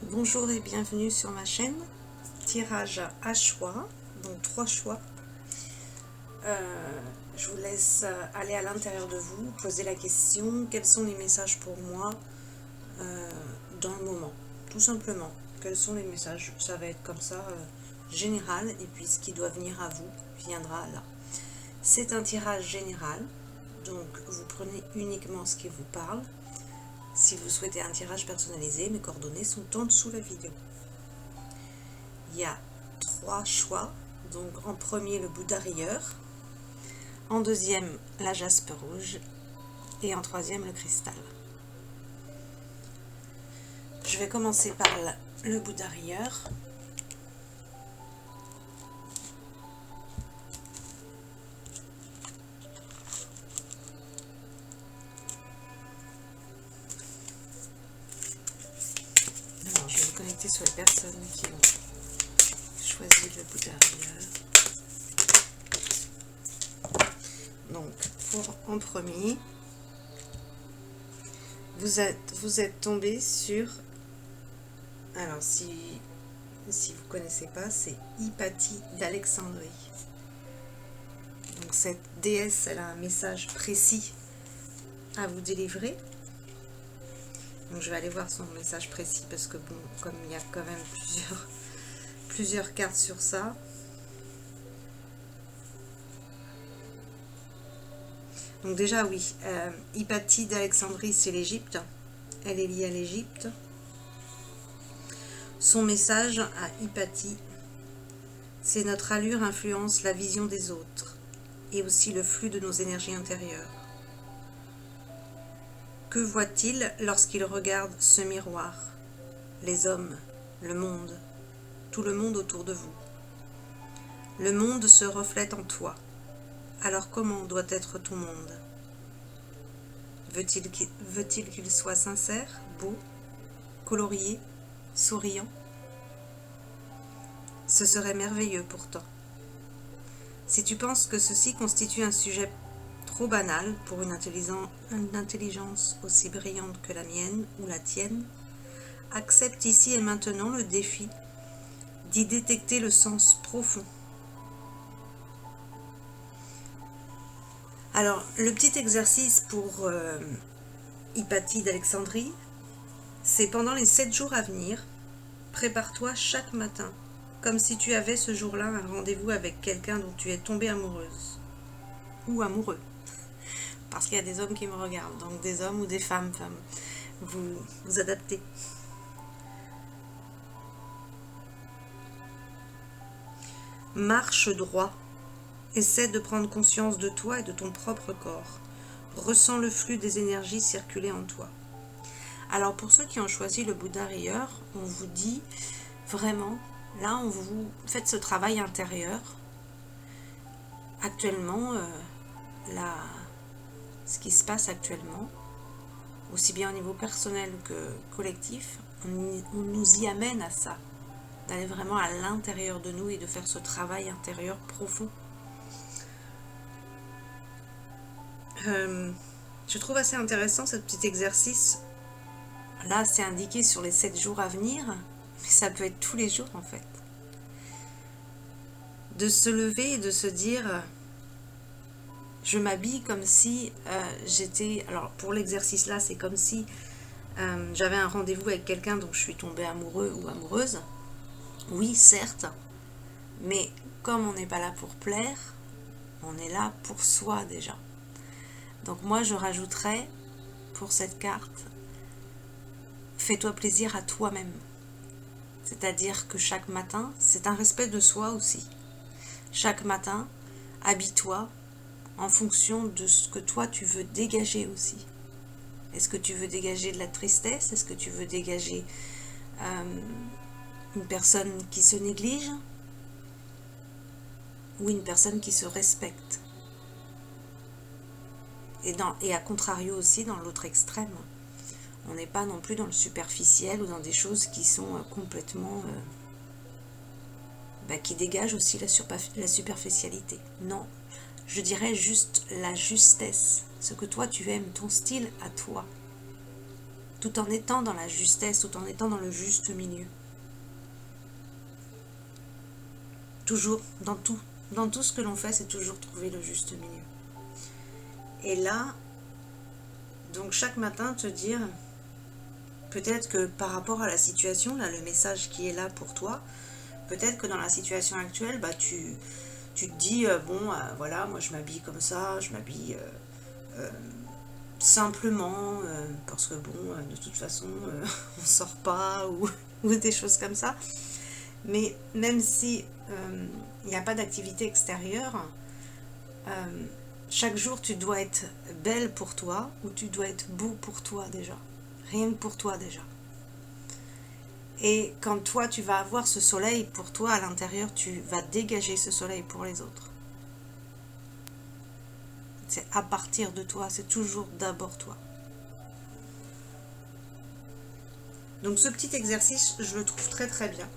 Bonjour et bienvenue sur ma chaîne. Tirage à choix, donc 3 choix. Je vous laisse aller à l'intérieur de vous, poser la question, quels sont les messages pour moi dans le moment, tout simplement. Quels sont les messages? Ça va être comme ça, général, et puis ce qui doit venir à vous viendra là. C'est un tirage général, donc vous prenez uniquement ce qui vous parle. Si vous souhaitez un tirage personnalisé, mes coordonnées sont en dessous de la vidéo. Il y a 3 choix, donc en premier le Bouddha rieur, en deuxième la jaspe rouge et en troisième le cristal. Je vais commencer par le Bouddha rieur. Alors, je vais me connecter sur les personnes qui ont choisi le Bouddha rieur. Donc, en premier, vous êtes tombé sur... Alors, si vous ne connaissez pas, c'est Hypatie d'Alexandrie. Donc, cette déesse, elle a un message précis à vous délivrer. Donc, je vais aller voir son message précis parce que, bon, comme il y a quand même plusieurs cartes sur ça. Donc déjà oui, Hypatie d'Alexandrie, c'est l'Égypte. Elle est liée à l'Égypte. Son message à Hypatie, c'est notre allure influence la vision des autres et aussi le flux de nos énergies intérieures. Que voit-il lorsqu'il regarde ce miroir? Les hommes, le monde, tout le monde autour de vous. Le monde se reflète en toi. Alors comment doit être ton monde? Veut-il qu'il soit sincère, beau, colorié, souriant? Ce serait merveilleux pourtant. Si tu penses que ceci constitue un sujet trop banal pour une intelligence aussi brillante que la mienne ou la tienne, accepte ici et maintenant le défi d'y détecter le sens profond. Alors, le petit exercice pour Hypatie d'Alexandrie, c'est pendant les 7 jours à venir, prépare-toi chaque matin, comme si tu avais ce jour-là un rendez-vous avec quelqu'un dont tu es tombée amoureuse. Ou amoureux. Parce qu'il y a des hommes qui me regardent, donc des hommes ou des femmes. Vous adaptez. Marche droit. Essaie de prendre conscience de toi et de ton propre corps. Ressens le flux des énergies circuler en toi. Alors pour ceux qui ont choisi le Bouddha rieur, on vous dit vraiment, là on vous fait ce travail intérieur. Actuellement, ce qui se passe actuellement, aussi bien au niveau personnel que collectif, on nous y amène à ça, d'aller vraiment à l'intérieur de nous et de faire ce travail intérieur profond. Je trouve assez intéressant ce petit exercice. Là, c'est indiqué sur les 7 jours à venir, mais ça peut être tous les jours en fait. De se lever et de se dire, je m'habille comme si j'étais... Alors pour l'exercice là, c'est comme si j'avais un rendez-vous avec quelqu'un dont je suis tombée amoureux ou amoureuse. Oui, certes, mais comme on n'est pas là pour plaire, on est là pour soi déjà. Donc moi, je rajouterais pour cette carte, fais-toi plaisir à toi-même. C'est-à-dire que chaque matin, c'est un respect de soi aussi. Chaque matin, habille-toi en fonction de ce que toi tu veux dégager aussi. Est-ce que tu veux dégager de la tristesse? Est-ce que tu veux dégager une personne qui se néglige? Ou une personne qui se respecte? Et à contrario aussi, dans l'autre extrême, on n'est pas non plus dans le superficiel ou dans des choses qui sont complètement... qui dégagent aussi la superficialité. Non, je dirais juste la justesse, ce que toi tu aimes, ton style à toi. tout en étant dans la justesse, tout en étant dans le juste milieu. Toujours, dans tout ce que l'on fait, c'est toujours trouver le juste milieu. Et là, donc chaque matin te dire, peut-être que par rapport à la situation, là, le message qui est là pour toi, peut-être que dans la situation actuelle, bah, tu te dis, voilà, moi je m'habille comme ça, je m'habille simplement, parce que de toute façon, on sort pas, ou des choses comme ça. Mais même si il n'y a pas d'activité extérieure, chaque jour tu dois être belle pour toi, ou tu dois être beau pour toi déjà. Rien que pour toi déjà. Et quand toi tu vas avoir ce soleil pour toi à l'intérieur, tu vas dégager ce soleil pour les autres. C'est à partir de toi, c'est toujours d'abord toi. Donc ce petit exercice, je le trouve très très bien.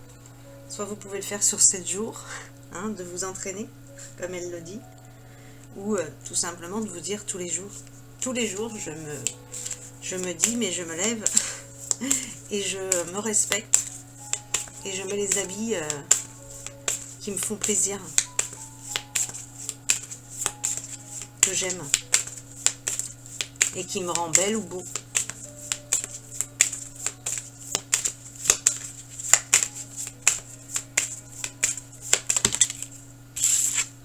Soit vous pouvez le faire sur 7 jours, de vous entraîner, comme elle le dit, ou tout simplement de vous dire tous les jours, je me dis, mais je me lève et je me respecte et je mets les habits qui me font plaisir, que j'aime et qui me rend belle ou beau.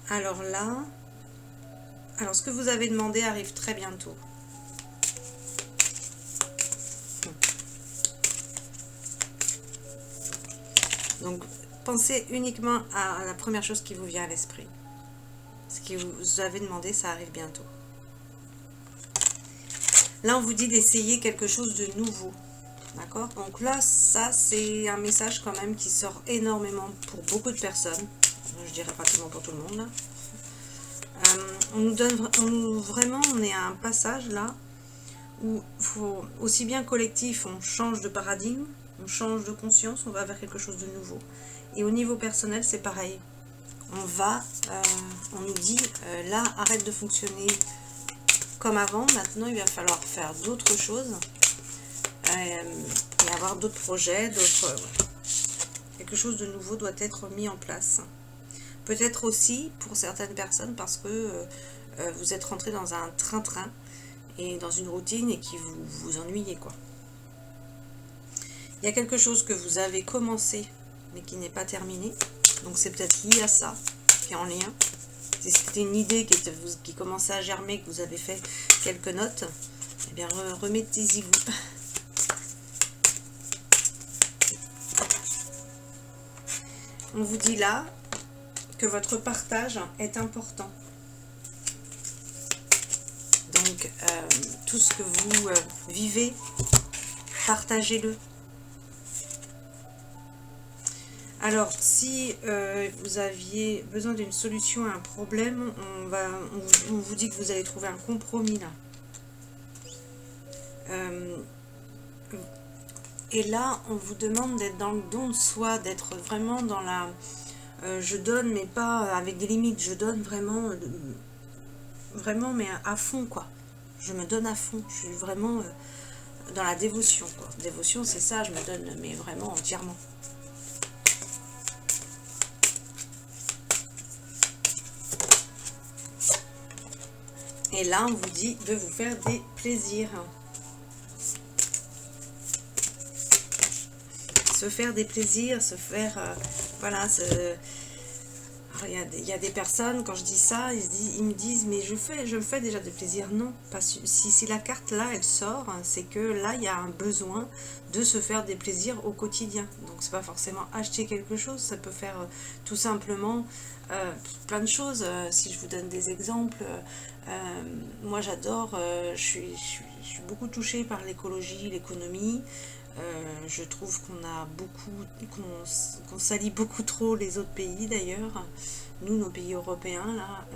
Alors là, ce que vous avez demandé arrive très bientôt. Donc, pensez uniquement à la première chose qui vous vient à l'esprit. Ce que vous avez demandé, ça arrive bientôt. Là, on vous dit d'essayer quelque chose de nouveau. D'accord? Donc là, ça, c'est un message quand même qui sort énormément pour beaucoup de personnes. Je dirais pratiquement pour tout le monde. On est à un passage là où faut, aussi bien collectif, on change de paradigme, on change de conscience, on va vers quelque chose de nouveau. Et au niveau personnel, c'est pareil. On nous dit, là, arrête de fonctionner comme avant, maintenant il va falloir faire d'autres choses et avoir d'autres projets, quelque chose de nouveau doit être mis en place. Peut-être aussi pour certaines personnes parce que vous êtes rentré dans un train-train et dans une routine et qui vous ennuyez, quoi. Il y a quelque chose que vous avez commencé mais qui n'est pas terminé, donc c'est peut-être lié à ça, qui est en lien. Si c'était une idée qui commençait à germer, que vous avez fait quelques notes, eh bien remettez-y vous. On vous dit là que votre partage est important. Donc, tout ce que vous vivez, partagez-le. Alors, si vous aviez besoin d'une solution à un problème, on vous dit que vous allez trouver un compromis là. Et là, on vous demande d'être dans le don de soi, d'être vraiment dans la... je donne, mais pas avec des limites. Je donne vraiment, mais à fond, quoi. Je me donne à fond. Je suis vraiment dans la dévotion, quoi. Dévotion, c'est ça, je me donne, mais vraiment entièrement. Et là, on vous dit de vous faire des plaisirs. Se faire des plaisirs, se faire... voilà, il y a des personnes, quand je dis ça, ils me disent, mais je me fais déjà des plaisirs. Non, si la carte là, elle sort, c'est que là, il y a un besoin de se faire des plaisirs au quotidien. Donc, c'est pas forcément acheter quelque chose, ça peut faire tout simplement plein de choses. Si je vous donne des exemples, moi j'adore, je suis beaucoup touchée par l'écologie, l'économie. Je trouve qu'on salit beaucoup trop les autres pays d'ailleurs, nous, nos pays européens là,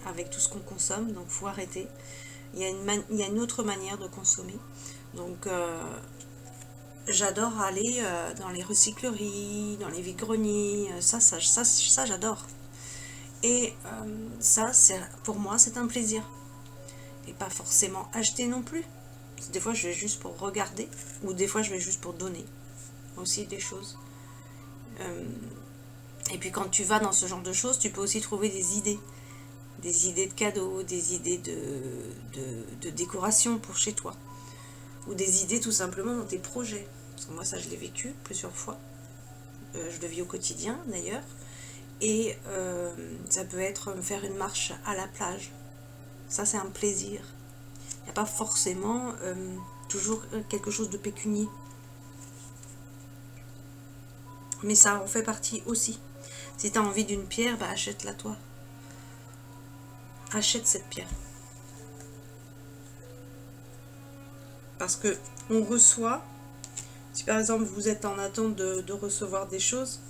avec tout ce qu'on consomme, donc faut arrêter. Il y a une autre manière de consommer. Donc j'adore aller dans les recycleries, dans les vide-greniers, ça j'adore. Et ça, pour moi, c'est un plaisir. Et pas forcément acheter non plus. Des fois, je vais juste pour regarder, ou des fois, je vais juste pour donner aussi des choses. Et puis, quand tu vas dans ce genre de choses, tu peux aussi trouver des idées de cadeaux, des idées de décoration pour chez toi, ou des idées tout simplement dans tes projets. Parce que moi, ça, je l'ai vécu plusieurs fois. Je le vis au quotidien, d'ailleurs. Et ça peut être faire une marche à la plage. Ça, c'est un plaisir. Il n'y a pas forcément toujours quelque chose de pécunier. Mais ça en fait partie aussi. Si tu as envie d'une pierre, bah achète-la toi. Achète cette pierre. Parce que on reçoit, si par exemple vous êtes en attente de recevoir des choses,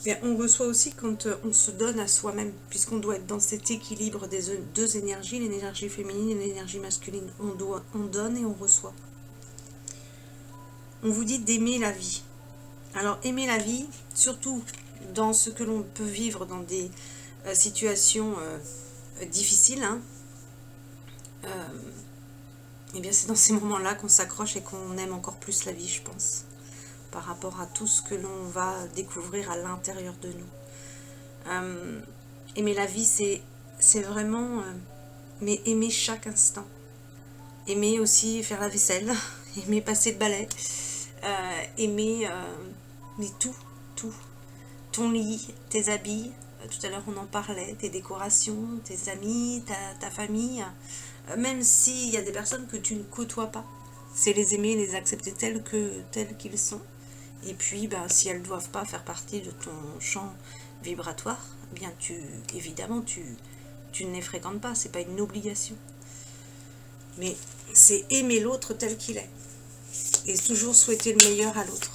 bien on reçoit aussi quand on se donne à soi-même, puisqu'on doit être dans cet équilibre des deux énergies, l'énergie féminine et l'énergie masculine. On donne et on reçoit. On vous dit d'aimer la vie. Alors aimer la vie, surtout dans ce que l'on peut vivre dans des situations difficiles, hein, et bien c'est dans ces moments-là qu'on s'accroche et qu'on aime encore plus la vie, je pense, par rapport à tout ce que l'on va découvrir à l'intérieur de nous. Aimer la vie, c'est vraiment mais aimer chaque instant. Aimer aussi faire la vaisselle, aimer passer le balai, aimer mais tout. Ton lit, tes habits, tout à l'heure on en parlait, tes décorations, tes amis, ta famille, même s'il y a des personnes que tu ne côtoies pas, c'est les aimer, les accepter tels qu'ils sont. Et puis si elles ne doivent pas faire partie de ton champ vibratoire, eh bien évidemment tu ne les fréquentes pas, c'est pas une obligation. Mais c'est aimer l'autre tel qu'il est. Et toujours souhaiter le meilleur à l'autre.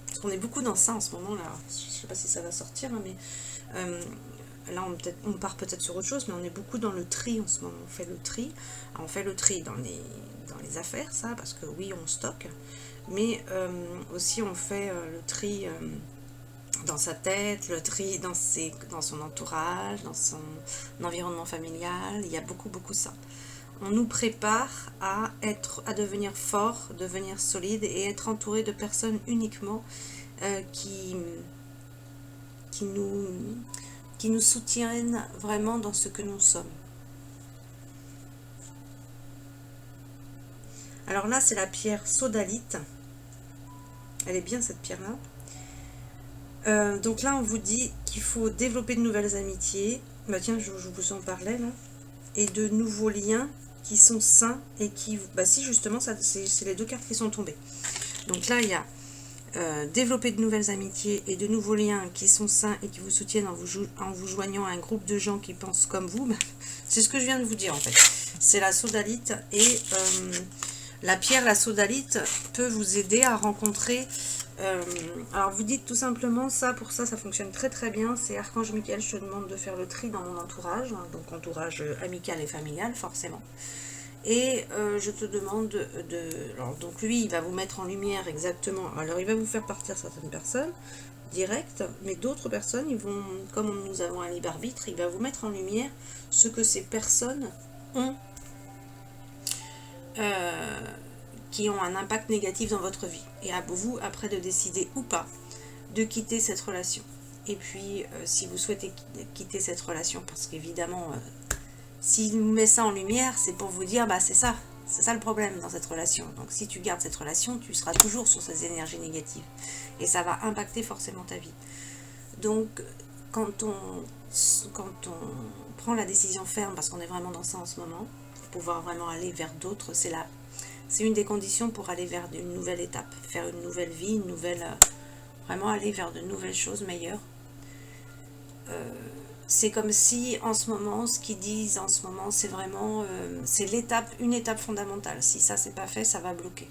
Parce qu'on est beaucoup dans ça en ce moment là. Je sais pas si ça va sortir, hein, mais là on part peut-être sur autre chose, mais on est beaucoup dans le tri en ce moment. On fait le tri. Alors, on fait le tri dans les affaires, ça, parce que oui, on stocke. Mais aussi on fait le tri dans sa tête, le tri dans son entourage, dans son environnement familial. Il y a beaucoup ça. On nous prépare à devenir fort, devenir solide et être entouré de personnes uniquement qui nous soutiennent vraiment dans ce que nous sommes. Alors là, c'est la pierre sodalite. Elle est bien cette pierre-là. Donc là, on vous dit qu'il faut développer de nouvelles amitiés. Bah tiens, je vous en parlais là. Et de nouveaux liens qui sont sains et qui... si justement, c'est les deux cartes qui sont tombées. Donc là, il y a développer de nouvelles amitiés et de nouveaux liens qui sont sains et qui vous soutiennent en vous joignant à un groupe de gens qui pensent comme vous. C'est ce que je viens de vous dire en fait. C'est la sodalite et la pierre, la sodalite, peut vous aider à rencontrer... alors vous dites tout simplement ça, pour ça fonctionne très bien. C'est Archange Michael, je te demande de faire le tri dans mon entourage, hein, donc entourage amical et familial forcément. Et je te demande alors donc lui il va vous mettre en lumière exactement, alors il va vous faire partir certaines personnes direct, mais d'autres personnes ils vont, comme nous avons un libre arbitre, il va vous mettre en lumière ce que ces personnes ont qui ont un impact négatif dans votre vie, et à vous après de décider ou pas de quitter cette relation. Et puis si vous souhaitez quitter cette relation, parce qu'évidemment s'il nous met ça en lumière, c'est pour vous dire c'est ça le problème dans cette relation. Donc si tu gardes cette relation, tu seras toujours sur ces énergies négatives et ça va impacter forcément ta vie. Donc quand on prend la décision ferme, parce qu'on est vraiment dans ça en ce moment, pour pouvoir vraiment aller vers d'autres, c'est une des conditions pour aller vers une nouvelle étape, faire une nouvelle vie, vraiment aller vers de nouvelles choses meilleures. C'est comme si en ce moment, ce qu'ils disent en ce moment, c'est vraiment c'est une étape fondamentale. Si ça c'est pas fait, ça va bloquer.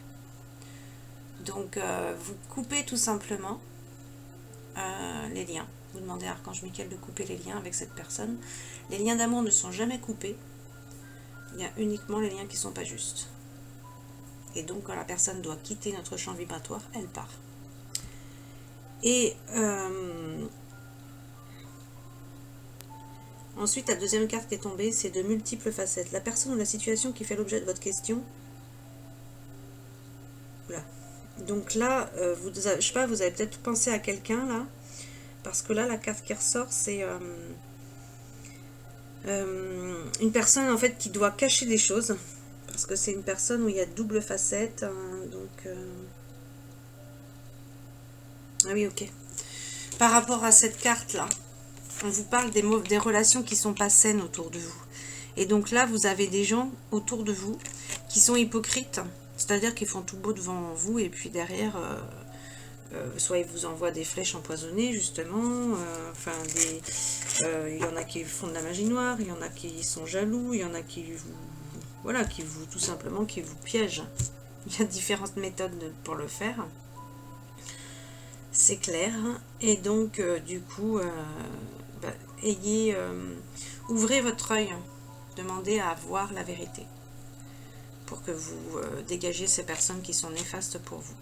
Donc vous coupez tout simplement les liens. Vous demandez à Archange Michael de couper les liens avec cette personne. Les liens d'amour ne sont jamais coupés. Il y a uniquement les liens qui ne sont pas justes. Et donc quand la personne doit quitter notre champ vibratoire, elle part. Et Ensuite, la deuxième carte qui est tombée, c'est de multiples facettes. La personne ou la situation qui fait l'objet de votre question. Voilà. Donc là, je sais pas, vous avez peut-être pensé à quelqu'un là. Parce que là, la carte qui ressort, c'est une personne en fait qui doit cacher des choses. Parce que c'est une personne où il y a double facette. Hein, donc... Ah oui, ok. Par rapport à cette carte-là, on vous parle des relations qui sont pas saines autour de vous. Et donc là, vous avez des gens autour de vous qui sont hypocrites. C'est-à-dire qu'ils font tout beau devant vous et puis derrière, soit ils vous envoient des flèches empoisonnées, justement. Il y en a qui font de la magie noire, il y en a qui sont jaloux, il y en a qui vous... Voilà, tout simplement, qui vous piègent. Il y a différentes méthodes pour le faire. C'est clair. Et donc, du coup, ouvrez votre œil. Demandez à voir la vérité. Pour que vous dégagiez ces personnes qui sont néfastes pour vous.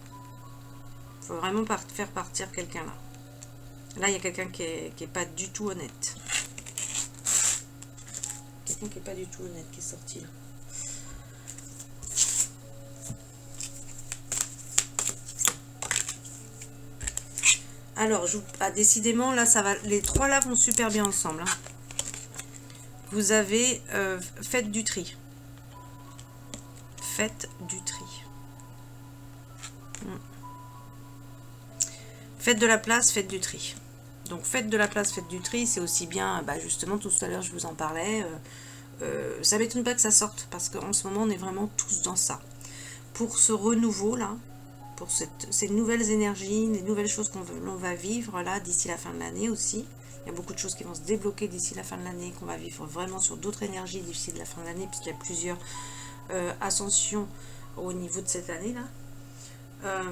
Il faut vraiment faire partir quelqu'un là. Là, il y a quelqu'un qui est pas du tout honnête. Quelqu'un qui est pas du tout honnête qui est sorti là. Alors, décidément, là, ça va. Les trois là vont super bien ensemble. Hein. Vous avez faites du tri. Faites du tri. Faites de la place, faites du tri. Donc, faites de la place, faites du tri. C'est aussi bien, justement, tout à l'heure, je vous en parlais. Ça m'étonne pas que ça sorte, parce qu'en ce moment, on est vraiment tous dans ça. Pour ce renouveau, là, pour ces nouvelles énergies, les nouvelles choses l'on va vivre là d'ici la fin de l'année aussi. Il y a beaucoup de choses qui vont se débloquer d'ici la fin de l'année, qu'on va vivre vraiment sur d'autres énergies d'ici la fin de l'année, puisqu'il y a plusieurs ascensions au niveau de cette année là.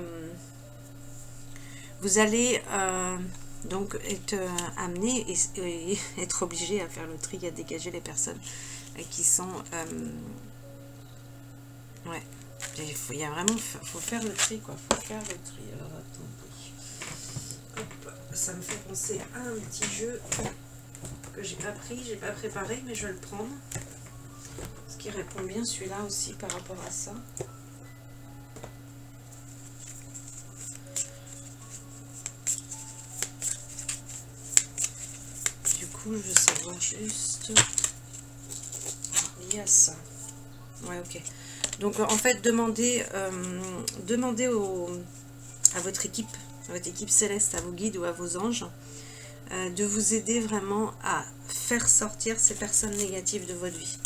Vous allez donc être amené et être obligé à faire le tri, à dégager les personnes qui sont... ouais. Il y a vraiment, faut faire le tri quoi, faut faire le tri. Alors attendez, hop, ça me fait penser à un petit jeu que j'ai pas pris, j'ai pas préparé, mais je vais le prendre. Ce qui répond bien celui-là aussi par rapport à ça. Du coup, je veux savoir juste lié à ça. Ouais, ok. Donc en fait, demandez à votre équipe céleste, à vos guides ou à vos anges, de vous aider vraiment à faire sortir ces personnes négatives de votre vie.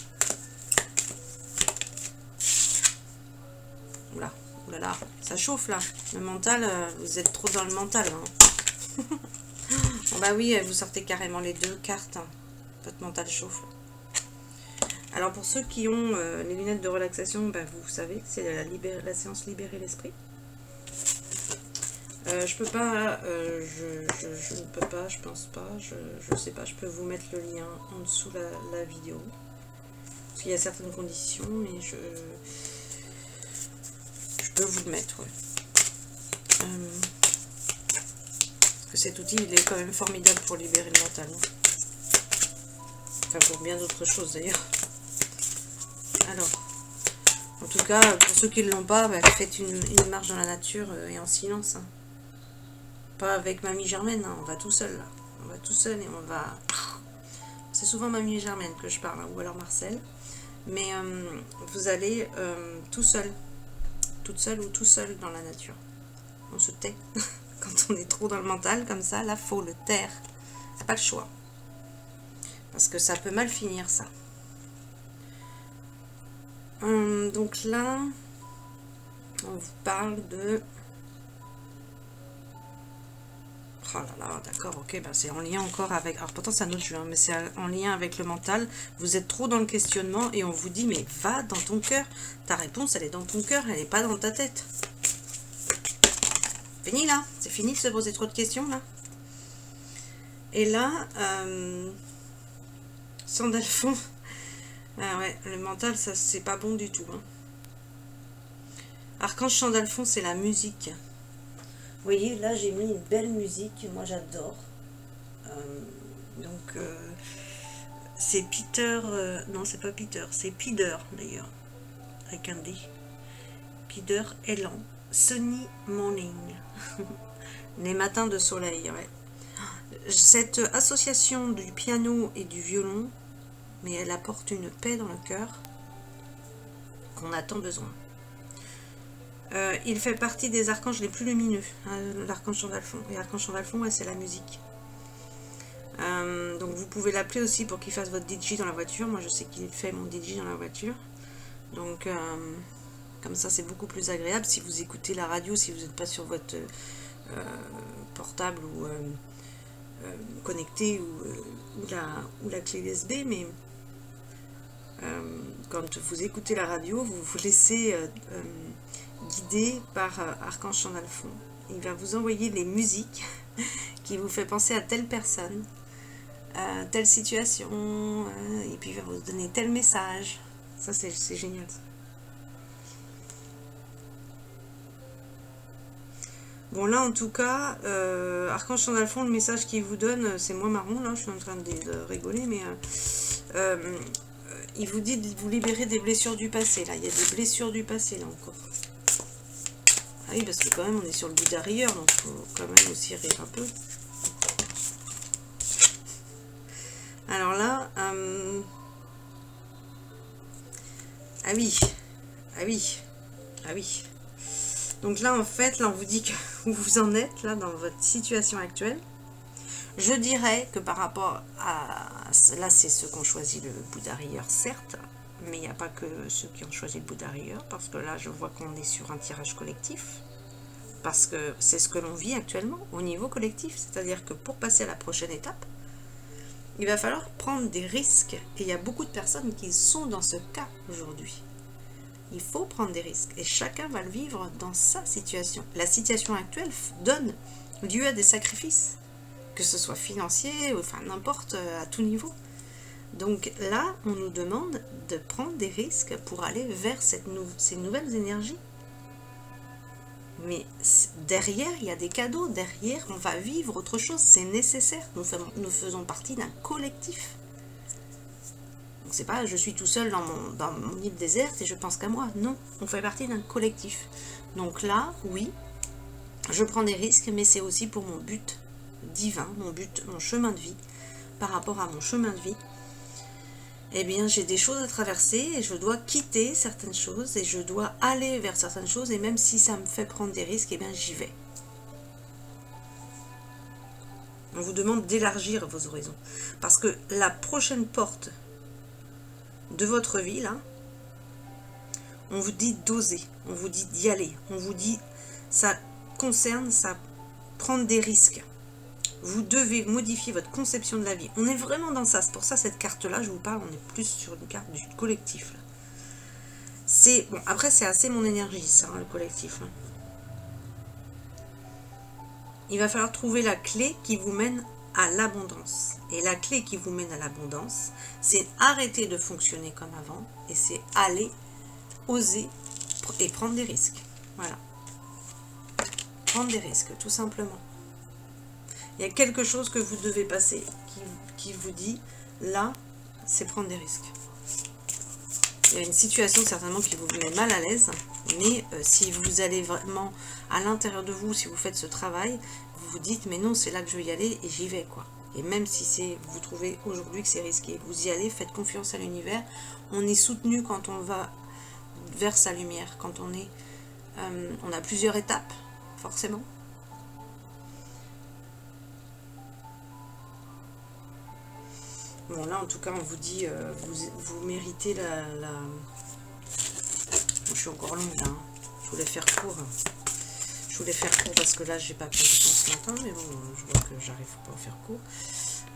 Oula, oulala, ça chauffe là. Le mental, vous êtes trop dans le mental. Hein. Bon, bah oui, vous sortez carrément les deux cartes. Hein. Votre mental chauffe. Alors pour ceux qui ont les lunettes de relaxation, vous savez, c'est la séance Libérer l'esprit. Je peux pas, je ne peux pas, je pense pas, je sais pas, je peux vous mettre le lien en dessous la vidéo. Parce qu'il y a certaines conditions, mais je peux vous le mettre, ouais. Parce que cet outil, il est quand même formidable pour libérer le mental. Hein. Enfin, pour bien d'autres choses d'ailleurs. Alors, en tout cas, pour ceux qui ne l'ont pas, faites une marche dans la nature et en silence. Hein. Pas avec Mamie Germaine, hein, on va tout seul là. On va tout seul et on va... C'est souvent Mamie Germaine que je parle, hein, ou alors Marcel. Mais vous allez tout seul. Toute seule ou tout seul dans la nature. On se tait. Quand on est trop dans le mental, comme ça, là, faut le taire. C'est pas le choix. Parce que ça peut mal finir, ça. Donc là, on vous parle de... Oh là là, d'accord, ok, c'est en lien encore avec... Alors pourtant c'est un autre jeu, hein, mais c'est en lien avec le mental. Vous êtes trop dans le questionnement et on vous dit, mais va dans ton cœur. Ta réponse, elle est dans ton cœur, elle n'est pas dans ta tête. Fini là, c'est fini de se poser trop de questions là. Et là, Sandalphon... Ah ouais, le mental, ça c'est pas bon du tout. Hein. Archange Sandalphon, c'est la musique. Vous voyez, là j'ai mis une belle musique, moi j'adore. C'est Peter, non c'est pas Peter, c'est Peter d'ailleurs, avec un D. Peter Elan, Sunny Morning. Les matins de soleil, ouais. Cette association du piano et du violon, mais elle apporte une paix dans le cœur qu'on a tant besoin. Il fait partie des archanges les plus lumineux, hein, l'archange Chandalphon. Et l'archange Chandalphon, ouais, c'est la musique. Donc vous pouvez l'appeler aussi pour qu'il fasse votre DJ dans la voiture. Moi je sais qu'il fait mon DJ dans la voiture. Donc comme ça c'est beaucoup plus agréable si vous écoutez la radio, si vous n'êtes pas sur votre portable ou connecté ou la clé USB, mais quand vous écoutez la radio, vous vous laissez guider par Archange Chandalphon. Il va vous envoyer les musiques qui vous fait penser à telle personne, à telle situation, et puis il va vous donner tel message. Ça c'est génial. Bon là en tout cas, Archange Chandalphon, le message qu'il vous donne, c'est moins marron là, je suis en train de rigoler, mais il vous dit de vous libérer des blessures du passé. Là, il y a des blessures du passé là encore. Ah oui, parce que quand même on est sur le bout d'arrière, donc il faut quand même aussi rire un peu. Alors là, ah oui, ah oui, ah oui. Donc là en fait, là on vous dit que où vous en êtes là dans votre situation actuelle. Je dirais que par rapport à... Là c'est ceux qui ont choisi le bout d'arrière, certes, mais il n'y a pas que ceux qui ont choisi le bout d'arrière, parce que là je vois qu'on est sur un tirage collectif, parce que c'est ce que l'on vit actuellement au niveau collectif, c'est-à-dire que pour passer à la prochaine étape, il va falloir prendre des risques, et il y a beaucoup de personnes qui sont dans ce cas aujourd'hui. Il faut prendre des risques, et chacun va le vivre dans sa situation. La situation actuelle donne lieu à des sacrifices, que ce soit financier, enfin n'importe, à tout niveau. Donc là, on nous demande de prendre des risques pour aller vers ces nouvelles énergies. Mais derrière, il y a des cadeaux, derrière, on va vivre autre chose, c'est nécessaire. Nous faisons partie d'un collectif. Donc c'est pas je suis tout seul dans mon île déserte et je pense qu'à moi. Non, on fait partie d'un collectif. Donc là, oui, je prends des risques, mais c'est aussi pour mon but divin, mon chemin de vie. Par rapport à mon chemin de vie, eh bien j'ai des choses à traverser et je dois quitter certaines choses et je dois aller vers certaines choses, et même si ça me fait prendre des risques, eh bien j'y vais. On vous demande d'élargir vos horizons, parce que la prochaine porte de votre vie là, on vous dit d'oser, on vous dit d'y aller, on vous dit ça concerne, ça prendre des risques. Vous devez modifier votre conception de la vie. On est vraiment dans ça. C'est pour ça cette carte-là, je vous parle, on est plus sur une carte du collectif. C'est bon. Après, c'est assez mon énergie, ça, hein, le collectif. Hein. Il va falloir trouver la clé qui vous mène à l'abondance. Et la clé qui vous mène à l'abondance, c'est arrêter de fonctionner comme avant, et c'est aller, oser et prendre des risques. Voilà. Prendre des risques, tout simplement. Il y a quelque chose que vous devez passer qui vous dit, là, c'est prendre des risques. Il y a une situation certainement qui vous met mal à l'aise, mais si vous allez vraiment à l'intérieur de vous, si vous faites ce travail, vous vous dites, mais non, c'est là que je vais y aller et j'y vais, quoi. Et même si vous trouvez aujourd'hui que c'est risqué, vous y allez, faites confiance à l'univers. On est soutenu quand on va vers sa lumière, quand on a plusieurs étapes, forcément. Bon, là, en tout cas, on vous dit, vous méritez la... Bon, je suis encore longue, là. Hein. Je voulais faire court. Je voulais faire court parce que là, j'ai pas pris de temps ce matin, mais bon, je vois que j'arrive pas à faire court.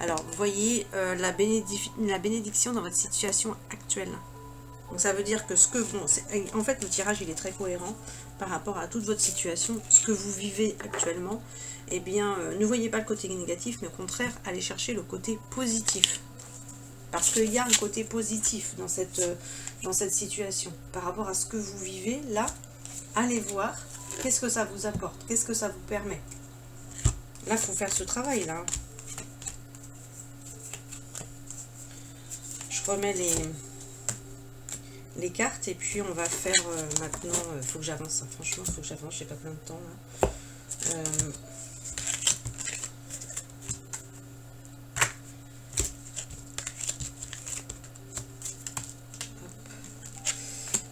Alors, vous voyez la bénédiction dans votre situation actuelle. Donc, ça veut dire que ce que... Bon, en fait, le tirage, il est très cohérent par rapport à toute votre situation. Ce que vous vivez actuellement, eh bien, ne voyez pas le côté négatif, mais au contraire, allez chercher le côté positif. Parce qu'il y a un côté positif dans cette situation. Par rapport à ce que vous vivez, là, allez voir qu'est-ce que ça vous apporte, qu'est-ce que ça vous permet. Là, il faut faire ce travail, là. je remets les cartes et puis on va faire maintenant, faut que j'avance, hein. Franchement faut que j'avance, j'ai pas plein de temps là.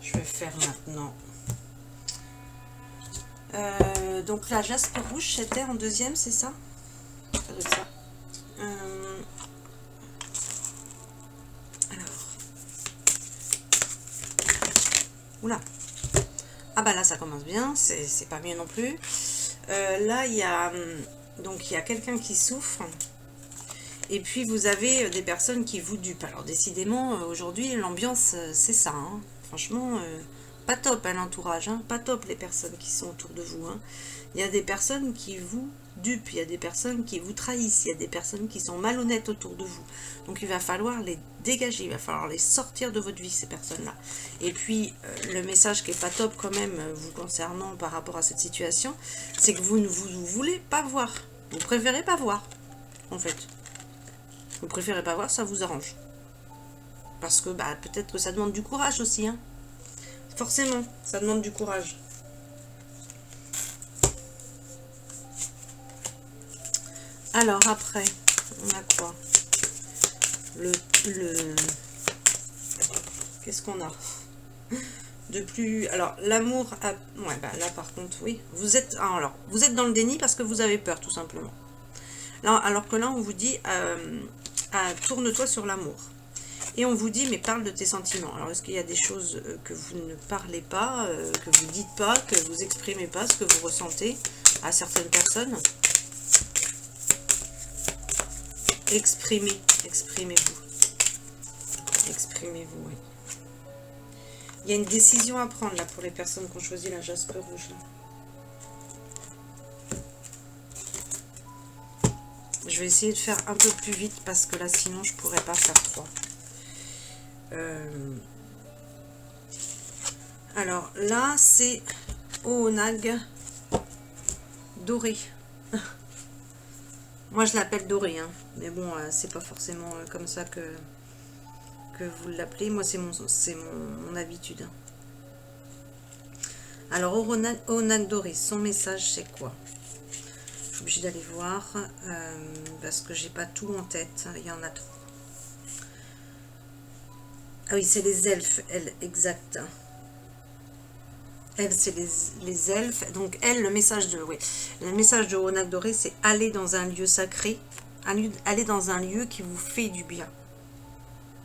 Je vais faire maintenant donc la jaspe rouge c'était en deuxième, c'est ça? Ça doit être ça. Oula. Ah bah là ça commence bien, c'est pas mieux non plus. Là il y a donc il y a quelqu'un qui souffre et puis vous avez des personnes qui vous dupent. Alors décidément aujourd'hui l'ambiance c'est ça, hein. Franchement pas top hein, l'entourage, hein. Pas top les personnes qui sont autour de vous, hein. Il y a des personnes qui vous dupent, il y a des personnes qui vous trahissent, il y a des personnes qui sont malhonnêtes autour de vous. Donc il va falloir les dégager, il va falloir les sortir de votre vie, ces personnes-là. Et puis le message qui est pas top quand même vous concernant par rapport à cette situation, c'est que vous ne vous voulez pas voir. Vous préférez pas voir, en fait. Vous préférez pas voir, ça vous arrange. Parce que bah, peut-être que ça demande du courage aussi, hein. Forcément, ça demande du courage. Alors après, on a quoi? Qu'est-ce qu'on a de plus? Alors l'amour, ouais, bah là par contre, oui. Vous êtes dans le déni parce que vous avez peur, tout simplement. Là, alors que là, on vous dit, tourne-toi sur l'amour. Et on vous dit, mais parle de tes sentiments. Alors, est-ce qu'il y a des choses que vous ne parlez pas, que vous dites pas, que vous exprimez pas, ce que vous ressentez à certaines personnes? Exprimez-vous. Exprimez-vous, oui. Il y a une décision à prendre, là, pour les personnes qui ont choisi la jaspe rouge, là. Je vais essayer de faire un peu plus vite, parce que là, sinon, je pourrais pas faire 3. Alors, là, c'est Oonag doré. Moi, je l'appelle doré, hein. Mais bon, c'est pas forcément comme ça que vous l'appelez. Moi, c'est mon habitude. Alors, Oonag doré, son message, c'est quoi? Je suis obligée d'aller voir parce que j'ai pas tout en tête. Il y en a trop. Ah oui, c'est les elfes, elle, exact. Elle, c'est les elfes. Donc, elle, le message de Oonag doré, c'est aller dans un lieu sacré, aller dans un lieu qui vous fait du bien,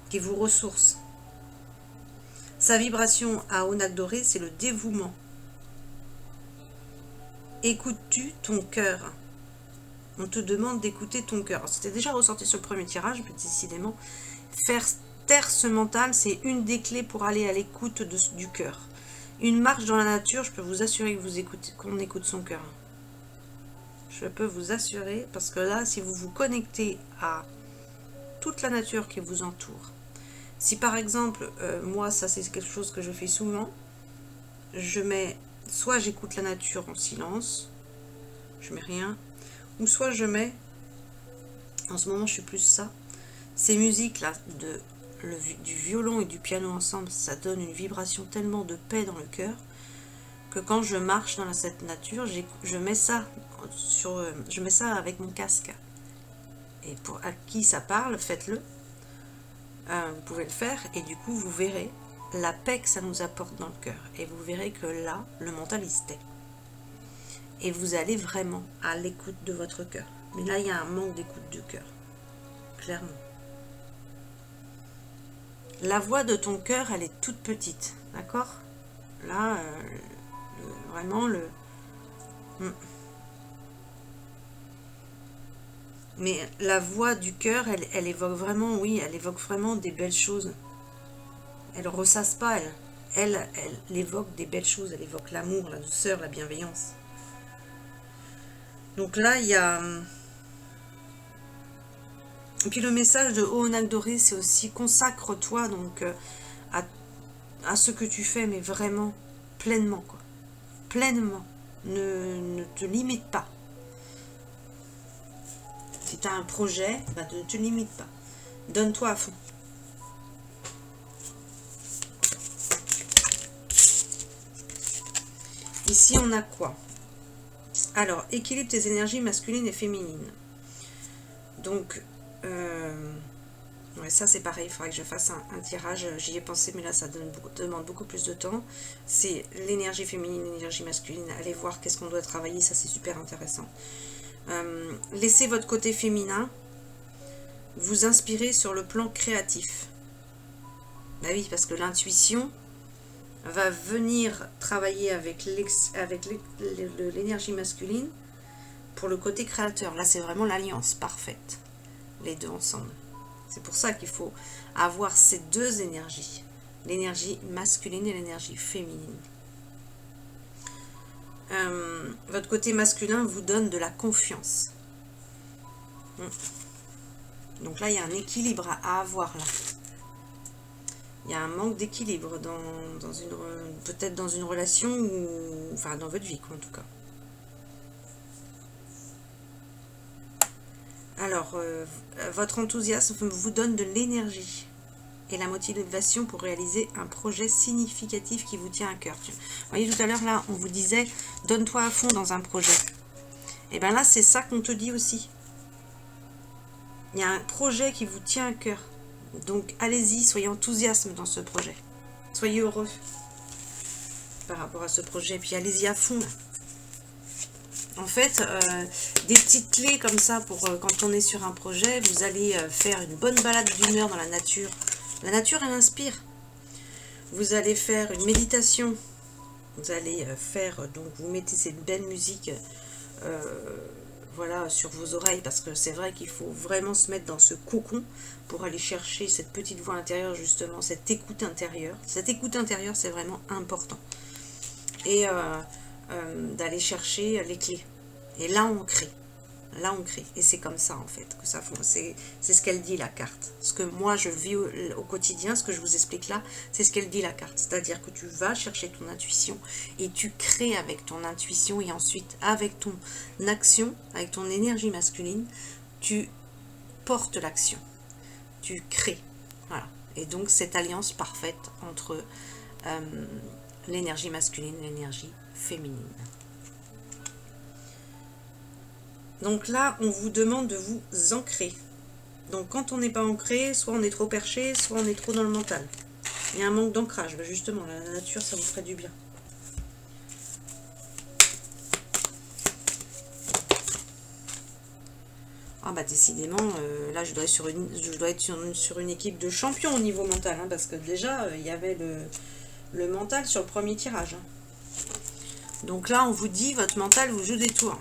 qui vous ressource. Sa vibration à Oonag doré, c'est le dévouement. Écoutes-tu ton cœur? On te demande d'écouter ton cœur. C'était déjà ressorti sur le premier tirage, mais décidément, faire taire ce mental, c'est une des clés pour aller à l'écoute du cœur. Une marche dans la nature, je peux vous assurer qu'on écoute son cœur. Je peux vous assurer, parce que là, si vous vous connectez à toute la nature qui vous entoure, si par exemple, moi, ça c'est quelque chose que je fais souvent, soit j'écoute la nature en silence, je mets rien, ou soit je mets, en ce moment je suis plus ça, ces musiques là du violon et du piano ensemble, ça donne une vibration tellement de paix dans le cœur que quand je marche dans cette nature, je mets ça avec mon casque. Et à qui ça parle, faites-le. Vous pouvez le faire et du coup vous verrez la paix que ça nous apporte dans le cœur. Et vous verrez que là, le mental il se tait. Et vous allez vraiment à l'écoute de votre cœur. Mais là, il y a un manque d'écoute du cœur. Clairement. La voix de ton cœur, elle est toute petite, d'accord? Là, vraiment Mais la voix du cœur, elle évoque vraiment, oui, elle évoque vraiment des belles choses. Elle ressasse pas, elle évoque des belles choses, elle évoque l'amour, la douceur, la bienveillance. Donc là, il y a... Et puis le message de Oonag doré, c'est aussi consacre-toi donc à ce que tu fais, mais vraiment pleinement, quoi. Pleinement. Ne te limite pas. Si tu as un projet, bah, ne te limite pas. Donne-toi à fond. Ici, on a quoi? Alors, équilibre tes énergies masculines et féminines. Donc, ouais, ça c'est pareil, il faudrait que je fasse un tirage. J'y ai pensé, mais là ça demande beaucoup plus de temps. C'est l'énergie féminine, l'énergie masculine. Allez voir qu'est-ce qu'on doit travailler, ça c'est super intéressant. Laissez votre côté féminin vous inspirer sur le plan créatif. Bah oui, parce que l'intuition va venir travailler avec l'énergie masculine pour le côté créateur. Là, c'est vraiment l'alliance parfaite, les deux ensemble. C'est pour ça qu'il faut avoir ces deux énergies, l'énergie masculine et l'énergie féminine. Votre côté masculin vous donne de la confiance. Donc là, il y a un équilibre à avoir là. Il y a un manque d'équilibre peut-être dans une relation ou enfin dans votre vie en tout cas. Alors, votre enthousiasme vous donne de l'énergie et la motivation pour réaliser un projet significatif qui vous tient à cœur. Vous voyez tout à l'heure là, on vous disait donne-toi à fond dans un projet. Et bien là, c'est ça qu'on te dit aussi. Il y a un projet qui vous tient à cœur. Donc allez-y, soyez enthousiasme dans ce projet. Soyez heureux par rapport à ce projet. Puis allez-y à fond. En fait, des petites clés comme ça pour quand on est sur un projet, vous allez faire une bonne balade d'1 heure dans la nature. La nature, elle inspire. Vous allez faire une méditation. Vous allez faire, donc vous mettez cette belle musique voilà, sur vos oreilles, parce que c'est vrai qu'il faut vraiment se mettre dans ce cocon pour aller chercher cette petite voix intérieure, justement, cette écoute intérieure. Cette écoute intérieure, c'est vraiment important. Et d'aller chercher les clés. Et là, on crée. Là, on crée. Et c'est comme ça, en fait, que ça fonctionne. C'est ce qu'elle dit, la carte. Ce que moi, je vis au quotidien, ce que je vous explique là, c'est ce qu'elle dit, la carte. C'est-à-dire que tu vas chercher ton intuition et tu crées avec ton intuition et ensuite, avec ton action, avec ton énergie masculine, tu portes l'action. Tu crées. Voilà. Et donc, cette alliance parfaite entre l'énergie masculine et l'énergie féminine. Donc là, on vous demande de vous ancrer. Donc quand on n'est pas ancré, soit on est trop perché, soit on est trop dans le mental. Il y a un manque d'ancrage. Ben justement, la nature, ça vous ferait du bien. Ah bah décidément, là je dois être sur une équipe de champions au niveau mental. Hein, parce que déjà, il y avait le mental sur le premier tirage. Hein. Donc là, on vous dit, votre mental vous joue des tours.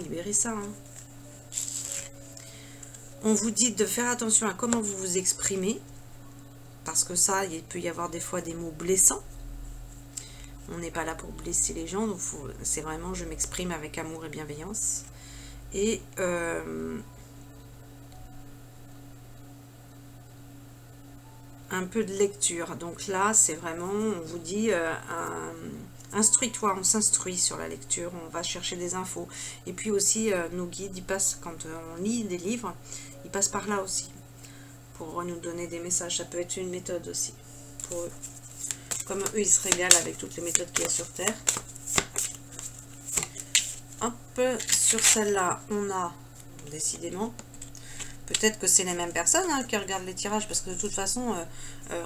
Libérer ça. Hein. On vous dit de faire attention à comment vous vous exprimez, parce que ça, il peut y avoir des fois des mots blessants. On n'est pas là pour blesser les gens, donc c'est vraiment je m'exprime avec amour et bienveillance. Et un peu de lecture. Donc là, c'est vraiment, on vous dit instruis-toi, on s'instruit sur la lecture, on va chercher des infos. Et puis aussi, nos guides, ils passent, quand on lit des livres, ils passent par là aussi, pour nous donner des messages. Ça peut être une méthode aussi, pour eux. Comme eux, ils se régalent avec toutes les méthodes qu'il y a sur Terre. Hop, sur celle-là, on a, décidément, peut-être que c'est les mêmes personnes hein, qui regardent les tirages, parce que de toute façon,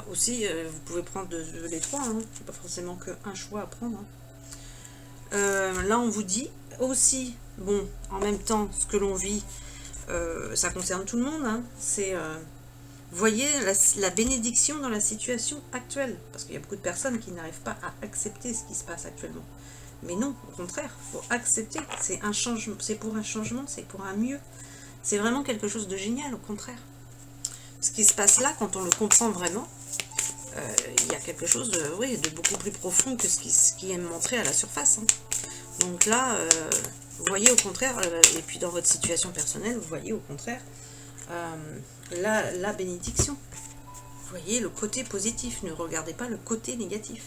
aussi, vous pouvez prendre les trois. Hein, c'est pas forcément qu'un choix à prendre. Hein. Là, on vous dit aussi, bon, en même temps, ce que l'on vit, ça concerne tout le monde. Hein, c'est, voyez la bénédiction dans la situation actuelle, parce qu'il y a beaucoup de personnes qui n'arrivent pas à accepter ce qui se passe actuellement. Mais non, au contraire, il faut accepter. C'est un changement, c'est pour un changement, c'est pour un mieux. C'est vraiment quelque chose de génial, au contraire. Ce qui se passe là, quand on le comprend vraiment, il y a quelque chose de beaucoup plus profond que ce qui est montré à la surface. Hein. Donc là, vous voyez au contraire, et puis dans votre situation personnelle, vous voyez au contraire la bénédiction. Vous voyez le côté positif, ne regardez pas le côté négatif.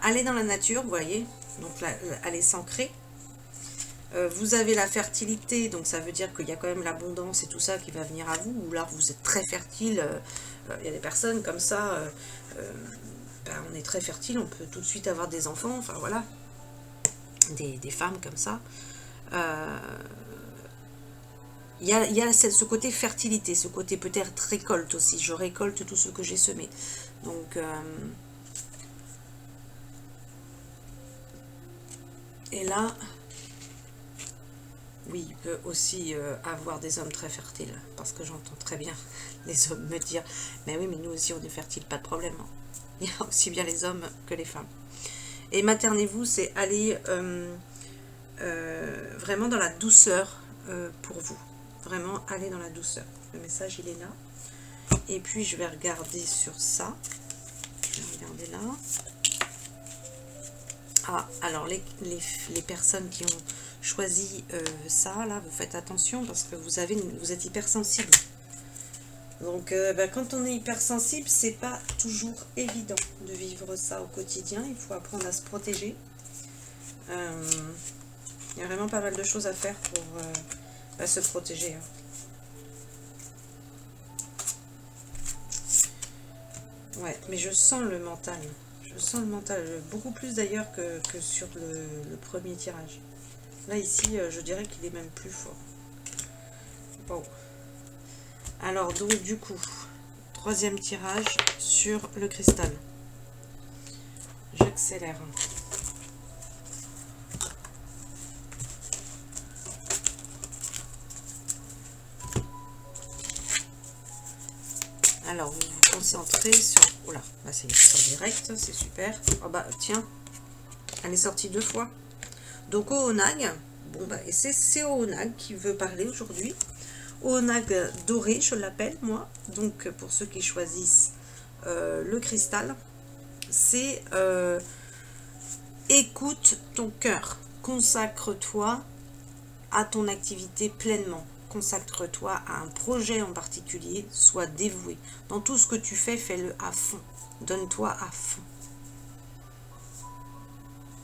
Allez dans la nature, vous voyez, donc là, allez s'ancrer. Vous avez la fertilité, donc ça veut dire qu'il y a quand même l'abondance et tout ça qui va venir à vous, ou là vous êtes très fertile, il y a des personnes comme ça, ben, on est très fertile, on peut tout de suite avoir des enfants, enfin voilà, des femmes comme ça. Il y a ce côté fertilité, ce côté peut-être récolte aussi. Je récolte tout ce que j'ai semé. Donc, et là, oui, il peut aussi avoir des hommes très fertiles. Parce que j'entends très bien les hommes me dire, mais oui, mais nous aussi on est fertiles, pas de problème. Il y a aussi bien les hommes que les femmes. Et maternez-vous, c'est aller vraiment dans la douceur pour vous. Vraiment aller dans la douceur. Le message, il est là. Et puis, je vais regarder sur ça. Je vais regarder là. Ah, alors, les personnes qui ont choisi ça, là, vous faites attention parce que vous êtes hypersensible. Donc, quand on est hypersensible, c'est pas toujours évident de vivre ça au quotidien. Il faut apprendre à se protéger. Il y a vraiment pas mal de choses à faire pour se protéger. Ouais, mais je sens le mental. Je sens le mental, beaucoup plus d'ailleurs que sur le premier tirage. Là, ici, je dirais qu'il est même plus fort. Bon. Alors, donc, du coup, troisième tirage sur le cristal. J'accélère. Alors, vous vous concentrez sur... Oula, bah c'est sur direct, c'est super. Oh bah, tiens, elle est sortie 2 fois. Donc, Ohonag, bon bah, et c'est Ohonag qui veut parler aujourd'hui. Ohonag doré, je l'appelle, moi. Donc, pour ceux qui choisissent le cristal, c'est écoute ton cœur. Consacre-toi à ton activité pleinement. Consacre-toi à un projet en particulier, sois dévoué. Dans tout ce que tu fais, fais-le à fond. Donne-toi à fond.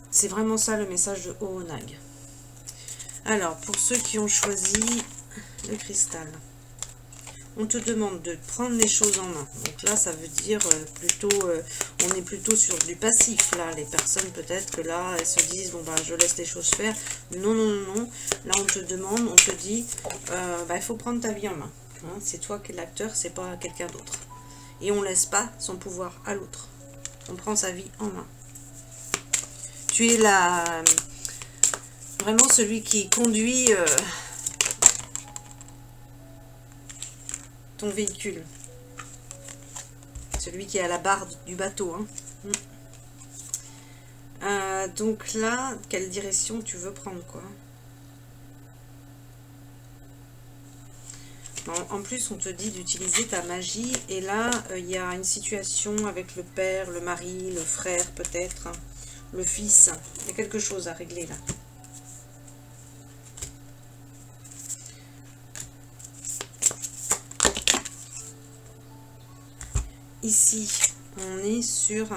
C'est vraiment ça le message de Ohonag. Alors, pour ceux qui ont choisi le cristal, on te demande de prendre les choses en main. Donc là, ça veut dire plutôt, on est plutôt sur du passif. Là, les personnes peut-être que là, elles se disent, bon bah, je laisse les choses faire. Non, non, non, non. Là, on te demande, on te dit, il faut prendre ta vie en main. Hein, c'est toi qui es l'acteur, c'est pas quelqu'un d'autre. Et on laisse pas son pouvoir à l'autre. On prend sa vie en main. Tu es là, vraiment celui qui conduit ton véhicule. Celui qui est à la barre du bateau. Hein. Donc là, quelle direction tu veux prendre, quoi? Bon, en plus, on te dit d'utiliser ta magie. Et là, il y a une situation avec le père, le mari, le frère peut-être, hein, le fils. Il y a quelque chose à régler là. Ici, on est sur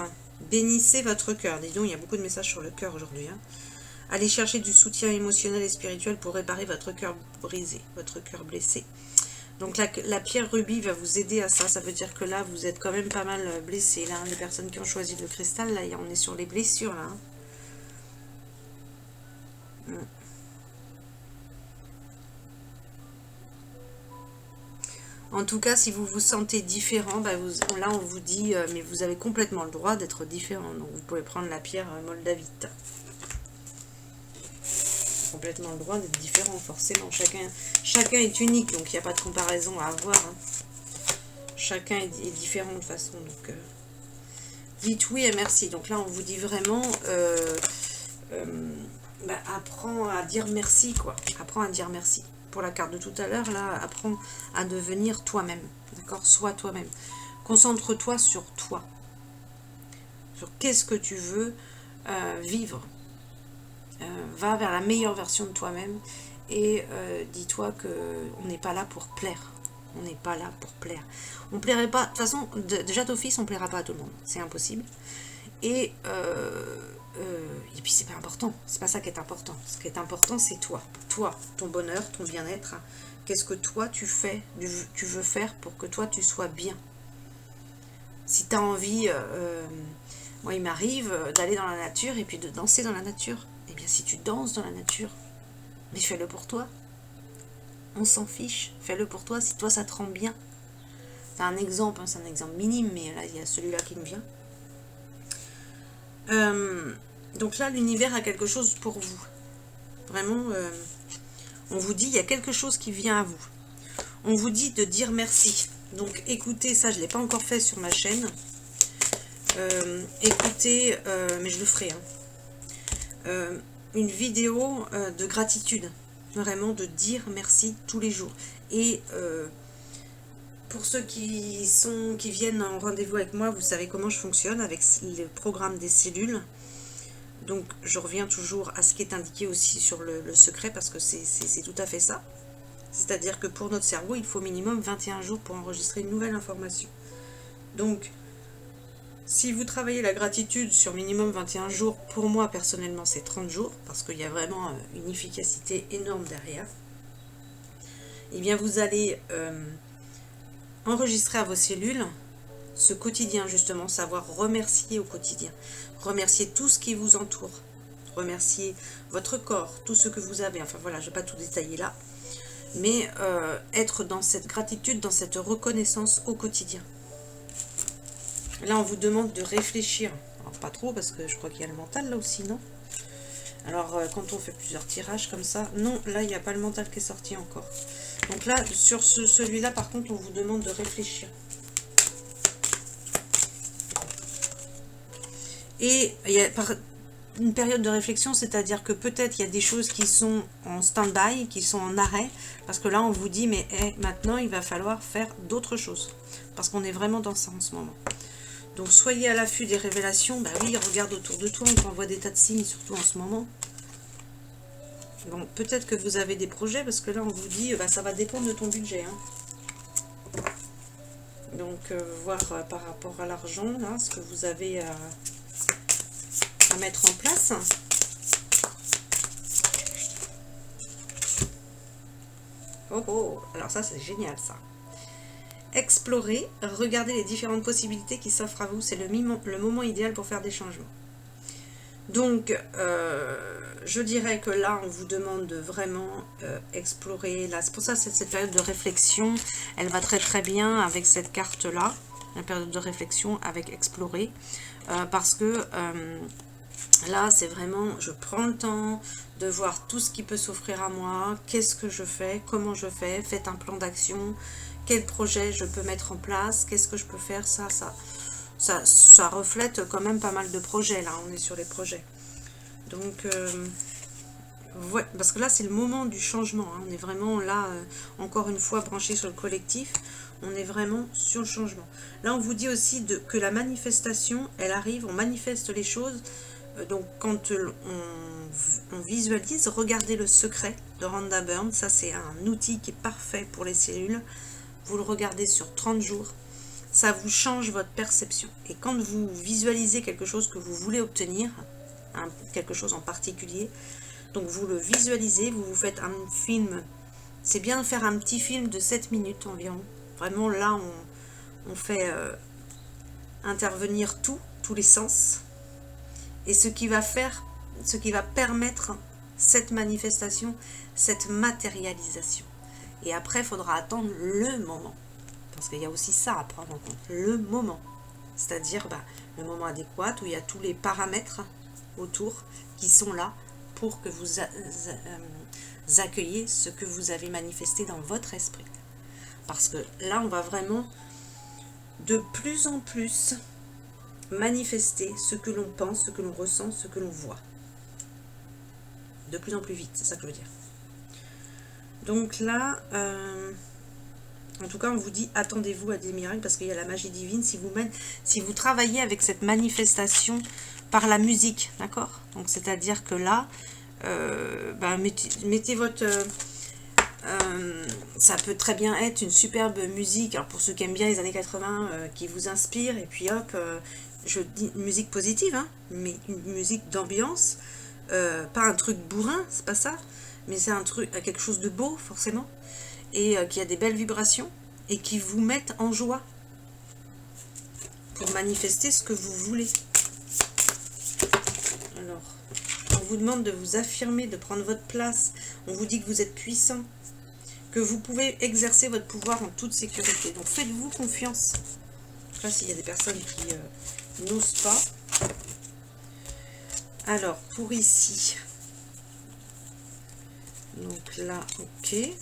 bénissez votre cœur. Dis donc, il y a beaucoup de messages sur le cœur aujourd'hui. Hein. Allez chercher du soutien émotionnel et spirituel pour réparer votre cœur brisé, votre cœur blessé. Donc la pierre rubis va vous aider à ça. Ça veut dire que là, vous êtes quand même pas mal blessé. Là, les personnes qui ont choisi le cristal, là, on est sur les blessures là. Hein. En tout cas, si vous vous sentez différent, bah là on vous dit, mais vous avez complètement le droit d'être différent. Donc vous pouvez prendre la pierre moldavite. Complètement le droit d'être différent, forcément. Chacun est unique, donc il n'y a pas de comparaison à avoir. Hein. Chacun est différent de façon. Donc dites oui et merci. Donc là, on vous dit vraiment, apprends à dire merci, quoi. Apprends à dire merci. Pour la carte de tout à l'heure, là, apprends à devenir toi-même. D'accord? Sois toi-même. Concentre-toi sur toi. Sur qu'est-ce que tu veux vivre. Va vers la meilleure version de toi-même. Et dis-toi qu'on n'est pas là pour plaire. On n'est pas là pour plaire. On plairait pas... De toute façon, déjà d'office, on ne plaira pas à tout le monde. C'est impossible. Et puis c'est pas important, c'est pas ça qui est important. Ce qui est important, c'est toi, ton bonheur, ton bien-être. Qu'est-ce que toi tu veux faire pour que toi tu sois bien. Si tu as envie, moi il m'arrive d'aller dans la nature et puis de danser dans la nature. Eh bien si tu danses dans la nature, mais fais-le pour toi. On s'en fiche, fais-le pour toi si toi ça te rend bien. C'est un exemple, hein, c'est un exemple minime, mais là il y a celui-là qui me vient. Donc là l'univers a quelque chose pour vous. Vraiment, on vous dit il y a quelque chose qui vient à vous. On vous dit de dire merci. Donc écoutez, ça je ne l'ai pas encore fait sur ma chaîne. Écoutez, mais je le ferai. Hein. Une vidéo de gratitude. Vraiment de dire merci tous les jours. Et pour ceux qui viennent en rendez-vous avec moi, vous savez comment je fonctionne avec le programme des cellules. Donc je reviens toujours à ce qui est indiqué aussi sur le secret parce que c'est tout à fait ça. C'est-à-dire que pour notre cerveau, il faut minimum 21 jours pour enregistrer une nouvelle information. Donc, si vous travaillez la gratitude sur minimum 21 jours, pour moi personnellement c'est 30 jours, parce qu'il y a vraiment une efficacité énorme derrière, et bien vous allez enregistrer à vos cellules ce quotidien justement, savoir remercier au quotidien, remercier tout ce qui vous entoure, remercier votre corps, tout ce que vous avez, enfin voilà, je ne vais pas tout détailler là, mais être dans cette gratitude, dans cette reconnaissance au quotidien. Là, on vous demande de réfléchir. Alors, pas trop, parce que je crois qu'il y a le mental là aussi, non? Alors, quand on fait plusieurs tirages comme ça, non, là, il n'y a pas le mental qui est sorti encore. Donc là, sur celui-là, par contre, on vous demande de réfléchir. Et il y a une période de réflexion, c'est-à-dire que peut-être il y a des choses qui sont en stand-by, qui sont en arrêt, parce que là on vous dit mais maintenant il va falloir faire d'autres choses, parce qu'on est vraiment dans ça en ce moment. Donc soyez à l'affût des révélations. Bah oui, regarde autour de toi, on t'envoie des tas de signes, surtout en ce moment. Bon, peut-être que vous avez des projets, parce que là on vous dit bah, ça va dépendre de ton budget. Hein. Donc voir par rapport à l'argent, là, ce que vous avez à mettre en place. Oh oh, alors ça c'est génial ça. Explorer, regarder les différentes possibilités qui s'offrent à vous, c'est le moment idéal pour faire des changements. Donc je dirais que là on vous demande de vraiment explorer, là c'est pour ça que cette période de réflexion, elle va très très bien avec cette carte là, la période de réflexion avec explorer, parce que là, c'est vraiment, je prends le temps de voir tout ce qui peut s'offrir à moi, qu'est-ce que je fais, comment je fais, faites un plan d'action, quel projet je peux mettre en place, qu'est-ce que je peux faire, ça reflète quand même pas mal de projets, là, on est sur les projets. Donc, ouais, parce que là, c'est le moment du changement, hein, on est vraiment là, encore une fois, branché sur le collectif, on est vraiment sur le changement. Là, on vous dit aussi que la manifestation, elle arrive, on manifeste les choses. Donc quand on visualise, regardez le secret de Rhonda Byrne, ça c'est un outil qui est parfait pour les cellules, vous le regardez sur 30 jours, ça vous change votre perception. Et quand vous visualisez quelque chose que vous voulez obtenir, quelque chose en particulier, donc vous le visualisez, vous vous faites un film, c'est bien de faire un petit film de 7 minutes environ, vraiment là on fait intervenir tous les sens. Et ce qui va permettre cette manifestation, cette matérialisation. Et après, il faudra attendre le moment. Parce qu'il y a aussi ça à prendre en compte. Le moment. C'est-à-dire le moment adéquat où il y a tous les paramètres autour qui sont là pour que vous accueilliez ce que vous avez manifesté dans votre esprit. Parce que là, on va vraiment de plus en plus manifester ce que l'on pense, ce que l'on ressent, ce que l'on voit. De plus en plus vite, c'est ça que je veux dire. Donc là, en tout cas, on vous dit, attendez-vous à des miracles, parce qu'il y a la magie divine, si vous travaillez avec cette manifestation par la musique, d'accord? Donc, c'est-à-dire que là, mettez votre... ça peut très bien être une superbe musique, alors pour ceux qui aiment bien les années 80, qui vous inspire, et puis hop... je dis une musique positive, hein, mais une musique d'ambiance, pas un truc bourrin, c'est pas ça, mais c'est un truc, quelque chose de beau forcément, et qui a des belles vibrations, et qui vous mettent en joie. pour manifester ce que vous voulez. Alors, on vous demande de vous affirmer, de prendre votre place. On vous dit que vous êtes puissant, que vous pouvez exercer votre pouvoir en toute sécurité. Donc faites-vous confiance. Là, s'il y a des personnes qui n'osent pas. Alors, pour ici. Donc là, ok. Et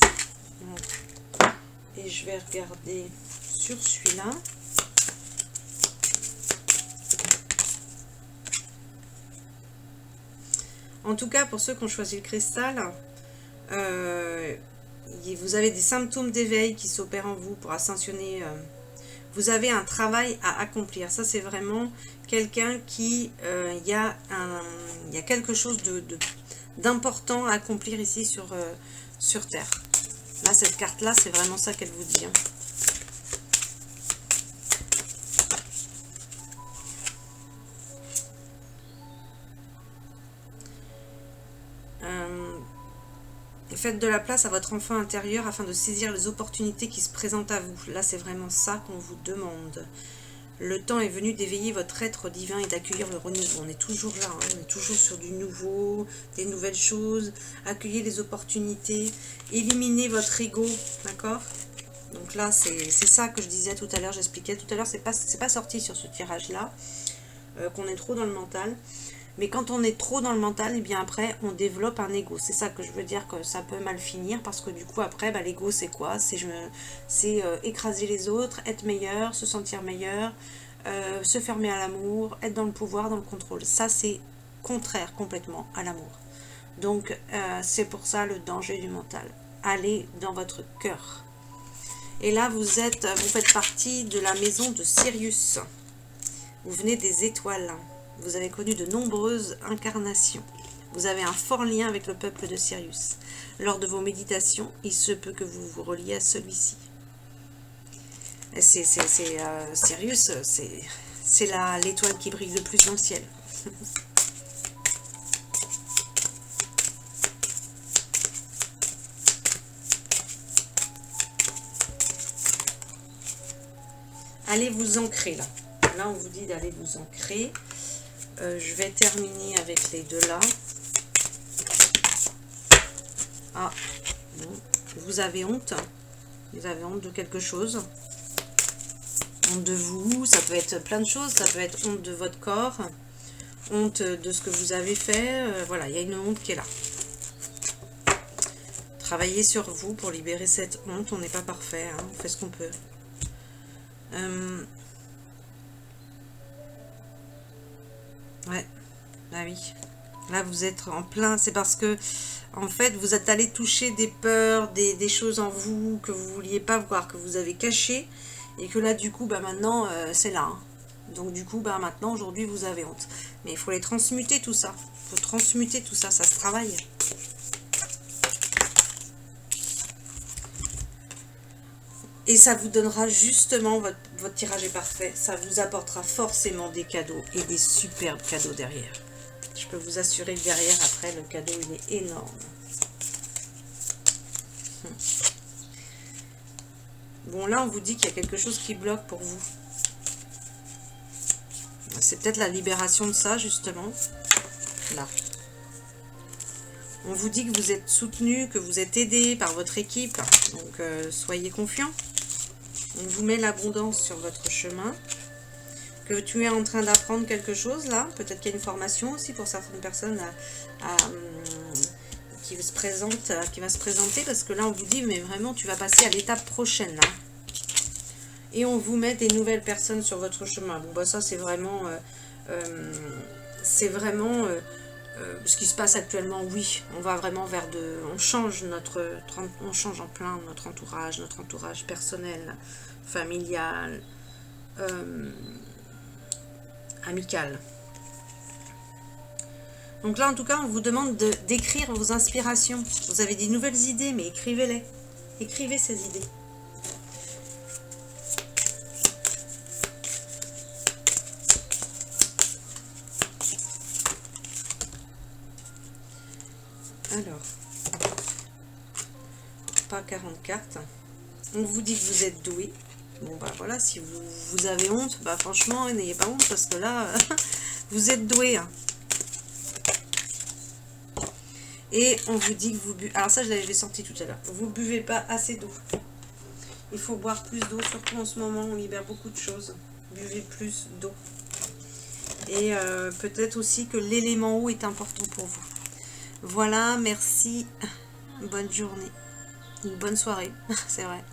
je vais regarder sur celui-là. En tout cas, pour ceux qui ont choisi le cristal, vous avez des symptômes d'éveil qui s'opèrent en vous pour ascensionner. Vous avez un travail à accomplir. Ça, c'est vraiment quelqu'un qui... il y a quelque chose d'important à accomplir ici sur Terre. Là, cette carte-là, c'est vraiment ça qu'elle vous dit. Hein. Faites de la place à votre enfant intérieur afin de saisir les opportunités qui se présentent à vous. Là, c'est vraiment ça qu'on vous demande. Le temps est venu d'éveiller votre être divin et d'accueillir le renouveau. On est toujours là, hein, on est toujours sur du nouveau, des nouvelles choses. Accueillez les opportunités, éliminez votre ego, d'accord? Donc là, c'est ça que je disais tout à l'heure, j'expliquais tout à l'heure, c'est pas sorti sur ce tirage-là, qu'on est trop dans le mental. Mais quand on est trop dans le mental, et bien après, on développe un ego. C'est ça que je veux dire, que ça peut mal finir, parce que du coup, après, bah, l'ego, c'est quoi? C'est écraser les autres, être meilleur, se sentir meilleur, se fermer à l'amour, être dans le pouvoir, dans le contrôle. Ça, c'est contraire complètement à l'amour. Donc, c'est pour ça le danger du mental. Allez dans votre cœur. Et là, vous faites partie de la maison de Sirius. Vous venez des étoiles. Vous avez connu de nombreuses incarnations. Vous avez un fort lien avec le peuple de Sirius. Lors de vos méditations, il se peut que vous vous reliez à celui-ci. Sirius, c'est l'étoile qui brille le plus dans le ciel. Allez vous ancrer là. Là, on vous dit d'aller vous ancrer. Je vais terminer avec les deux là. Ah, bon. Vous avez honte. Vous avez honte de quelque chose. Honte de vous, ça peut être plein de choses. Ça peut être honte de votre corps. Honte de ce que vous avez fait. Voilà, il y a une honte qui est là. Travaillez sur vous pour libérer cette honte. On n'est pas parfait, hein, on fait ce qu'on peut. Ouais, bah oui. Là, vous êtes en plein. C'est parce que, en fait, vous êtes allé toucher des peurs, des choses en vous que vous ne vouliez pas voir, que vous avez cachées. Et que là, du coup, bah maintenant, c'est là. Hein. Donc, du coup, bah maintenant, aujourd'hui, vous avez honte. Mais il faut les transmuter, tout ça. Il faut transmuter tout ça. Ça se travaille. Et ça vous donnera justement, votre tirage est parfait, ça vous apportera forcément des cadeaux et des superbes cadeaux derrière. Je peux vous assurer que derrière, après, le cadeau, il est énorme. Bon, là, on vous dit qu'il y a quelque chose qui bloque pour vous. C'est peut-être la libération de ça, justement. Là. On vous dit que vous êtes soutenu, que vous êtes aidé par votre équipe. Donc, soyez confiants. On vous met l'abondance sur votre chemin. Que tu es en train d'apprendre quelque chose là. Peut-être qu'il y a une formation aussi pour certaines personnes qui va se présenter. Parce que là, on vous dit, mais vraiment, tu vas passer à l'étape prochaine. Là. Et on vous met des nouvelles personnes sur votre chemin. Bon, bah ça, c'est vraiment... ce qui se passe actuellement, oui, on va vraiment vers on change en plein notre entourage personnel, familial, amical. Donc là, en tout cas, on vous demande d'écrire vos inspirations. Vous avez des nouvelles idées, mais écrivez-les. Écrivez ces idées. Alors, pas 40 cartes. On vous dit que vous êtes doué, Bon bah voilà, si vous avez honte, bah franchement, n'ayez pas honte parce que là, vous êtes doué. Hein. Et on vous dit que vous buvez... Alors ça, je l'ai sorti tout à l'heure. Vous buvez pas assez d'eau. Il faut boire plus d'eau, surtout en ce moment, on libère beaucoup de choses. Buvez plus d'eau. Et peut-être aussi que l'élément eau est important pour vous. Voilà, merci. Bonne journée. Une bonne soirée, c'est vrai.